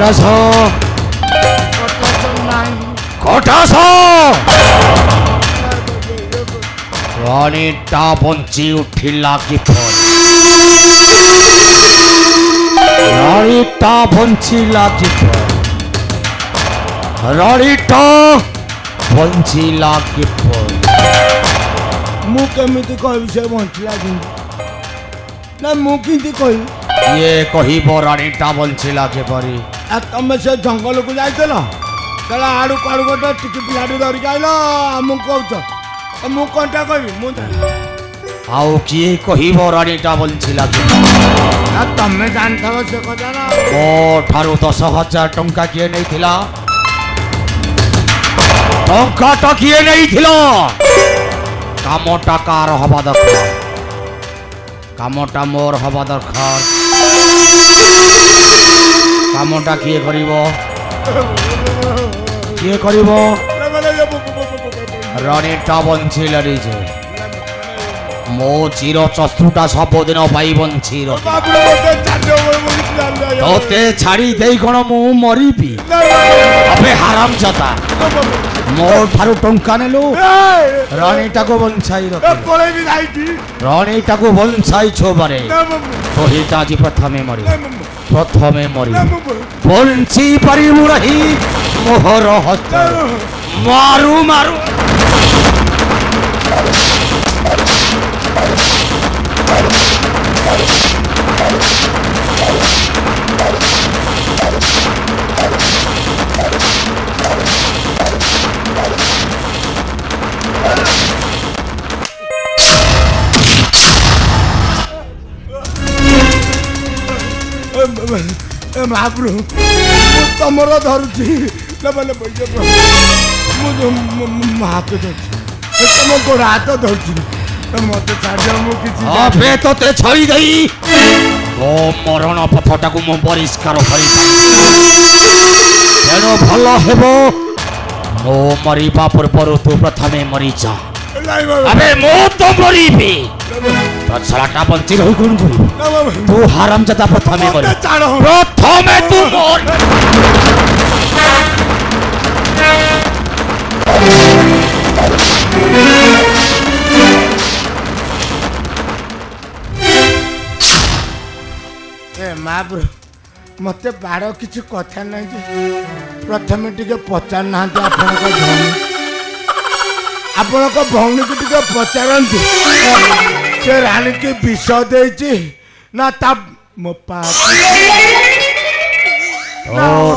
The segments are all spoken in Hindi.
कटास कटास रानीटा बंची उठिला किपर रानीटा बंचिला किपर रानीटा बंचिला किपर मु केमिति कहबी से बंचिला ना मु किंति कहि ये कहिबो रानीटा बंचिला किपरि आ तमे से जंगल को जाइतलो चला आडू काडू गोटे टिकी पिलाडी धरि आइलो मु कहउछ मु कोनटा कहबी मु आउ किए कहिबो रानीटा बंचिला आ तमे जानथबो से कथा ना ओ ठारू 10,000 टंका किए नहीं थिला टंका तो किए नहीं थिला कामटा कार हवा दरकार कामटा मोर हवा दरकार कामटा किए करिवो किए करिवो रानीटा बंचिला रे जे मो चिर चतुटा सबदिन पाई बंची तोते छाड़ी दे कौन मु मरीबी अबे हराम जता मो ठारू टंका नेलु रानीटा को बंचाई रख रानीटा को बंचाई छोबारे तो हिता जी प्रथमे मरी बंची परिबु रही मोहर हस्त मारू मारू महाप्रभु तमर धरुची हाथ धरुची तुम गोड़ हाथ धरुची मत छाड़ तो ते छड़ी दई ओ मरण पथटा को मो परिष्कार करी तेनो भलो हेबो मो मरिबा पूर्व तू प्रथमे मरी जा अबे मो तो मरीबी तो छलाटा बंची रही कोन करी तू हराम जता प्रथमे मरी प्रथमे तू मर महाप्रभु मत बाड़ किसी कथा ना प्रथम टे पचार ना आपण भौणी को टे पचारती से रानी की विष दे ना ता मो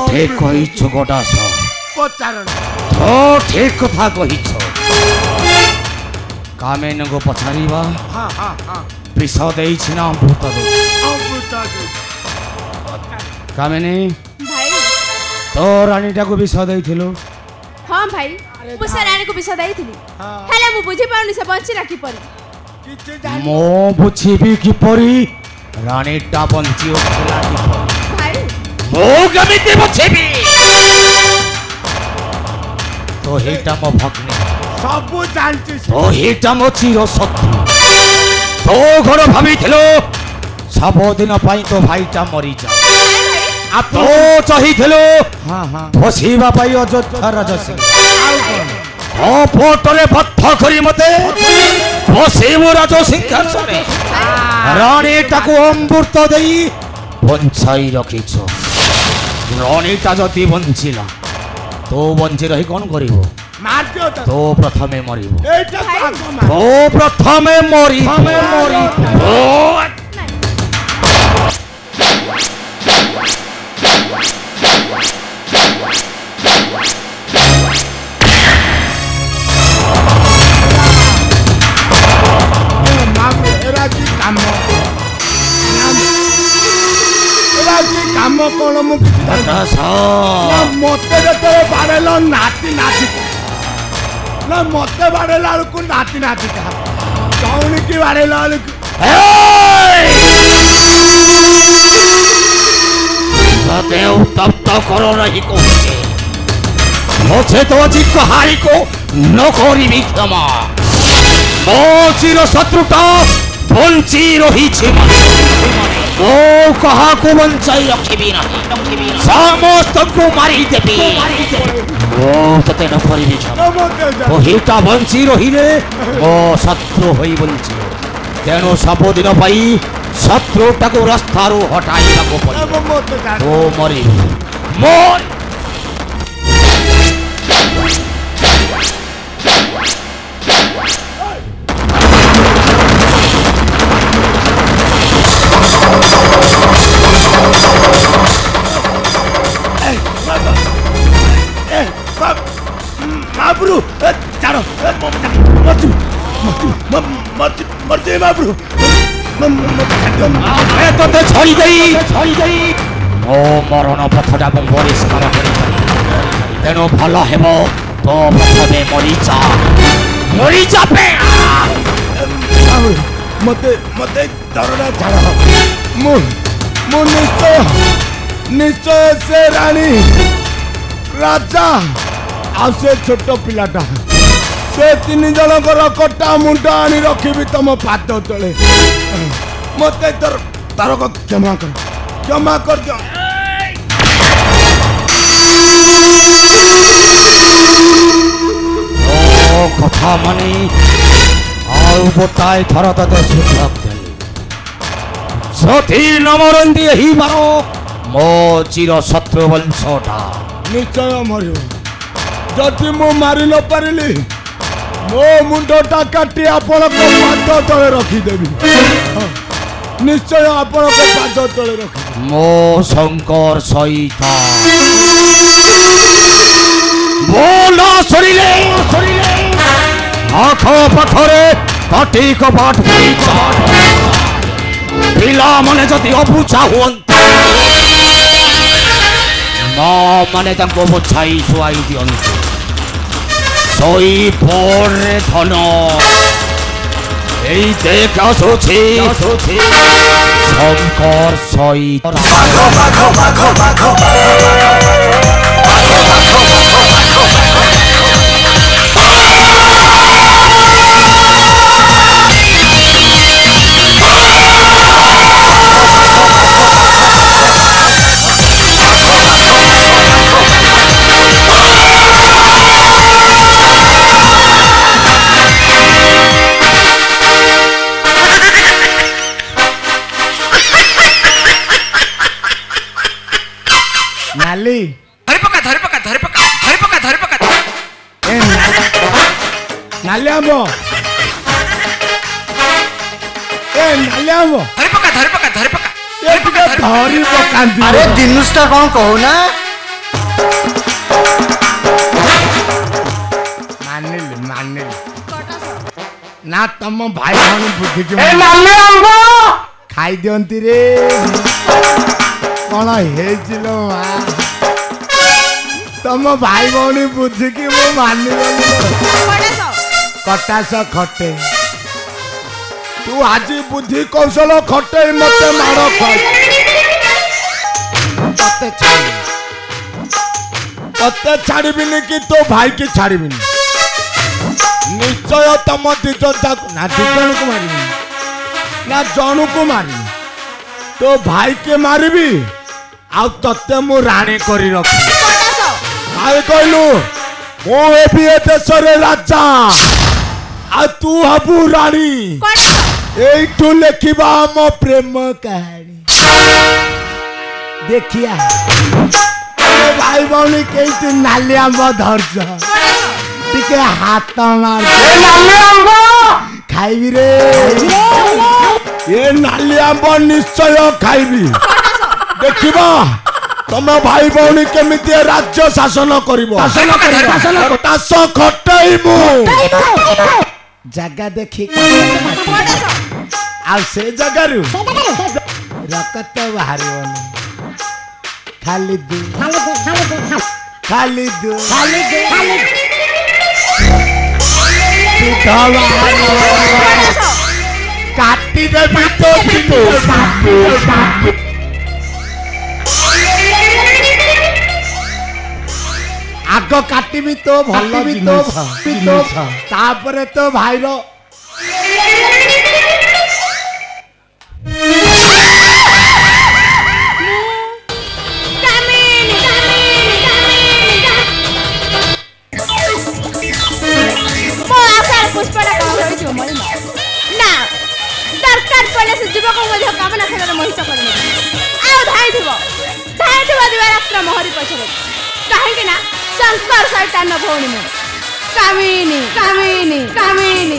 ठीक कहिछ गोटास पचार तो ठीक कथा कहिछ कामेन को पछारीबा हाँ हाँ हाँ विष देछि ना अमृत देछि कामेनी भाई तो रानीटा को विष देथिलो हाँ भाई मु से रानी को विष देइथिली हेले मु बुझी पाउनी से बंची राखी परी मो बुझीबी कि परी रानीटा बंची उठला कि परी भाई मो गमिते बुझीबी तो हेटा मो भग्नी सब जानछि तो हेटा मो चिर शत्रु तो घर भाबिथिलो सब दिन पाई तो भाईटा मरी जा आ तो चाहिथिलो हाँ हाँ फसीबा पाई अयोध्या राजा सिंह ओ फोटोले बद्ध करी मते फसीबो राजा सिंहासन रानीटा को अमृत देई बंचाई रखिछ रानीटा जति बंचिला तो बंची रही कौन करिवो मार दियो तो प्रथमे मरिबो एटा तो प्रथमे मरी काम कौन मत बाड़ेल नाती नाती ना मत बाड़ेला को नाती नाती कौन की बाड़ेला तब तो करो नहीं कहूचे मुझे तो अजी कहारी को न करी भी क्षमा मो चिर शत्रुता बंची रही ओ कहा को बंचाई रखिबी नहीं समस्त को मारी देबी ओ तते न परिबी छ ओ हिटा बंची रहिले ओ शत्रु होई बंची तेणु सब दिन पाई शत्रुटा को रास्तारू हटाइबा को पड़िबो ओ मरी मोर बाबरू चारो मरते बाबरू तोते छड़ी देई ओ मरण पथटा को परिष्कार करी तेणु भल हेबो तो प्रथमे मरी जा पे मते मते दरड़ा छाड़ मु निश्चय से रानी राजा आ से छोट पिलाटा से 3 जनकर कटा मुंडा आनी रखी तुम पाद तले मते तारक क्षमा कर दियो ओ कथा मानी आउ बताए थर तते सुधक देली सती नमरंदी ही मारो मो चिर शत्रु वंशटा निश्चय मरियो जदि मु मारी न पारिली मो मुंडटा काटी आपण को पाद तले रखीदेवी निश्चय आपण को पाद तले रखी मो शंकर सहित बोला सरिले आख पाखरे काटी कपाट पिला माने जदि अबुझा हुअन्ते माँ माने तांको बुझाई शुआई दियंतु सोई पोर धन এই দেখ আসুছি শঙ্কর সহিত नाली धरी पका ए नाली आंबो ए नाली आंबो धरी पका ए टिके धरी पकांती अरे दिनुष्टा कौन कहू ना मानिल ना तम भाई भौणी बुद्धि के खाई दियंती रे कौन हेजिलो तम भाई भौणी बुद्धि की मु मानि कटास खटे तू आज बुद्धि कौशल खटे मते मार तते छाड़बिनी कि तो भाई की छाड़बिनी निश्चय तम दिजन ना दिजन को मारिबी ना जन को मारिबी तो भाई के मारिबी आ तते मु राणी करी रखी आए कहलु मो एबी ए देश रे राजा आ तू हबु रानी एठू लेखिबा मो प्रेम कहानी देखिया भाई भौणी केही नालिया धरछ टिके हाथ मार खाइबी रे ये नालिया निश्चय खाइबी देखिबा तुम भाई भौणी केमिति राज्य शासन करिवो तास खटैमु जगह देखि आ से जगह रु रकत बाहरिवनी खाली दू काटी देबी तो आग काटिबी तो भल तापरे तो भाईर पुष्पटा कम होइथियो मरि ना दरकार पड़े से युवक मध्य कामना खेल मोहित कर दिवारात्र मोहरी पछरे कहीं ना शंकर सैतान भौणी में कामिनी कामिनी कामिनी